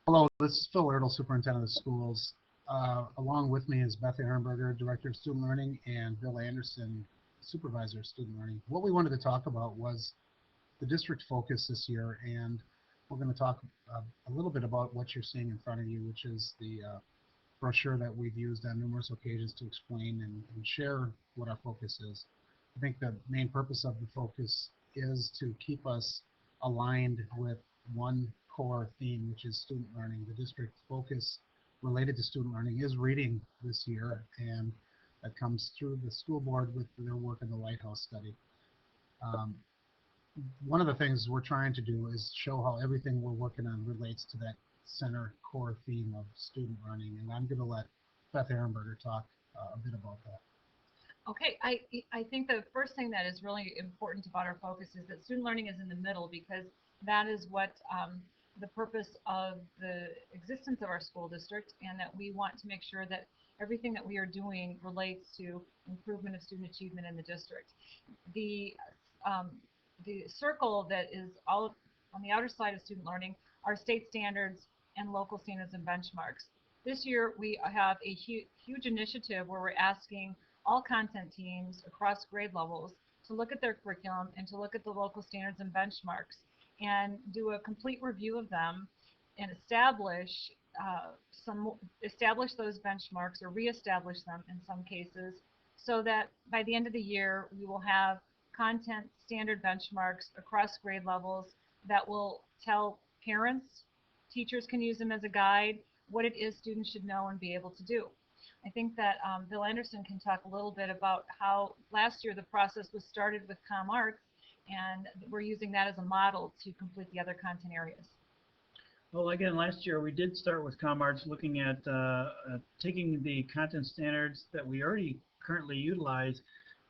Hello, this is Phil Ertl, Superintendent of Schools. Along with me is Beth Ehrenberger, Director of Student Learning, and Bill Anderson, Supervisor of Student Learning. What we wanted to talk about was the district focus this year, and we're going to talk a little bit about what you're seeing in front of you, which is the brochure that we've used on numerous occasions to explain and share what our focus is. I think the main purpose of the focus is to keep us aligned with one core theme, which is student learning. The district focus related to student learning is reading this year, and that comes through the school board with their work in the Lighthouse study. Um, One of the things we're trying to do is show how everything we're working on relates to that center core theme of student learning, and I'm going to let Beth Ehrenberger talk a bit about that. Okay, I think the first thing that is really important about our focus is that student learning is in the middle, because that is what the purpose of the existence of our school district, and that we want to make sure that everything that we are doing relates to improvement of student achievement in the district. The um, the circle that is all on the outer side of student learning are state standards and local standards and benchmarks. This year we have a huge initiative where we're asking all content teams across grade levels to look at their curriculum and to look at the local standards and benchmarks and do a complete review of them and uh, establish those benchmarks or reestablish them in some cases, so that by the end of the year we will have content standard benchmarks across grade levels that will tell parents, teachers can use them as a guide, what it is students should know and be able to do. I think that Bill Anderson can talk a little bit about how last year the process was started with ComArts, and we're using that as a model to complete the other content areas. Well, again, last year we did start with ComArts, looking at taking the content standards that we already currently utilize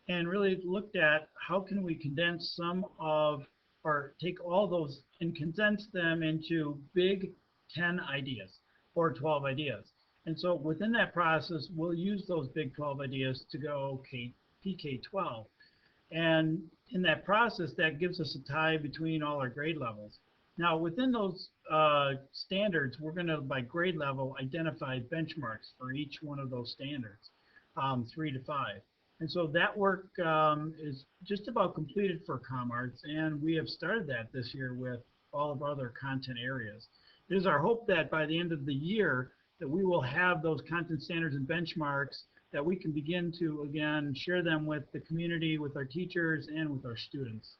and really looked at how can we condense some of, or take all those and condense them into big 10 ideas or 12 ideas. And so within that process, we'll use those big 12 ideas to go PK12. And in that process, that gives us a tie between all our grade levels. Now, within those standards, we're going to, by grade level, identify benchmarks for each one of those standards, 3 to 5. And so that work is just about completed for ComArts, and we have started that this year with all of our other content areas. It is our hope that by the end of the year that we will have those content standards and benchmarks that we can begin to, again, share them with the community, with our teachers, and with our students.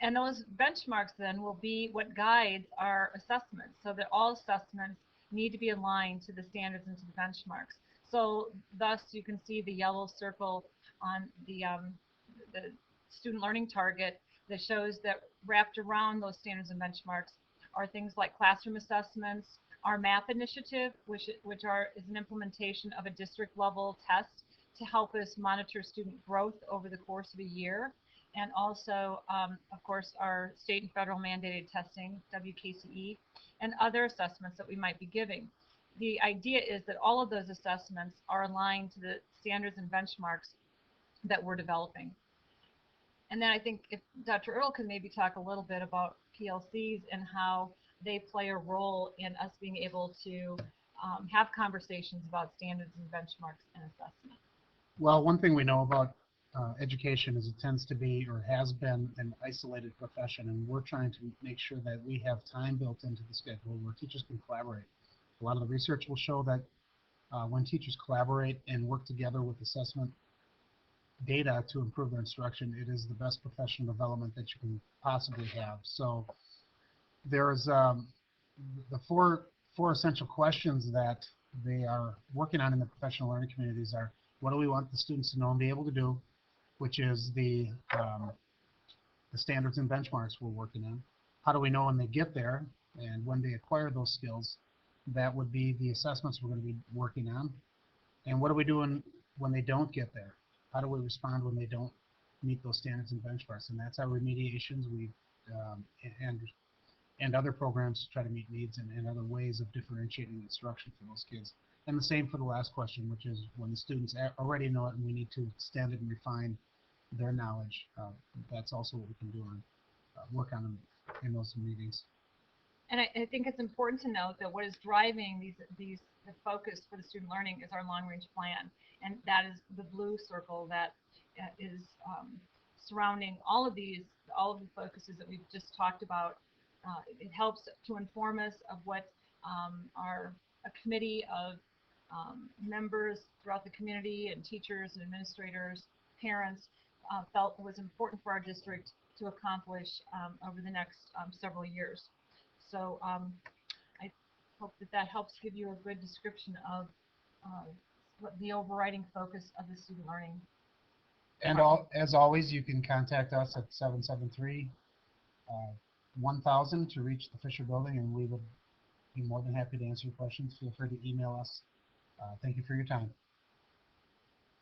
And those benchmarks then will be what guides our assessments, so that all assessments need to be aligned to the standards and to the benchmarks. So thus you can see the yellow circle on the student learning target that shows that wrapped around those standards and benchmarks are things like classroom assessments, our MAP initiative, which is an implementation of a district level test to help us monitor student growth over the course of a year, and also, of course, our state and federal mandated testing, WKCE, and other assessments that we might be giving. The idea is that all of those assessments are aligned to the standards and benchmarks that we're developing. And then I think if Dr. Earl could maybe talk a little bit about PLCs and how they play a role in us being able to have conversations about standards and benchmarks and assessment. Well, one thing we know about education is it tends to be, or has been, an isolated profession, and we're trying to make sure that we have time built into the schedule where teachers can collaborate. A lot of the research will show that when teachers collaborate and work together with assessment data to improve their instruction, it is the best professional development that you can possibly have. So there's the four essential questions that they are working on in the professional learning communities are: what do we want the students to know and be able to do, which is the standards and benchmarks we're working on. How do we know when they get there and when they acquire those skills? That would be the assessments we're going to be working on. And what are we doing when they don't get there? How do we respond when they don't meet those standards and benchmarks? And that's our remediations and other programs to try to meet needs and other ways of differentiating instruction for those kids. And the same for the last question, which is when the students already know it and we need to extend it and refine their knowledge. That's also what we can do and work on in those meetings. And I think it's important to note that what is driving the focus for the student learning is our long-range plan, and that is the blue circle that is surrounding all of the focuses that we've just talked about. It helps to inform us of what a committee of members throughout the community and teachers and administrators, parents felt was important for our district to accomplish over the next several years. So I hope that helps give you a good description of what the overriding focus of the student learning. And as always, you can contact us at 773-1000 to reach the Fisher Building, and we would be more than happy to answer your questions. Feel free to email us. Thank you for your time.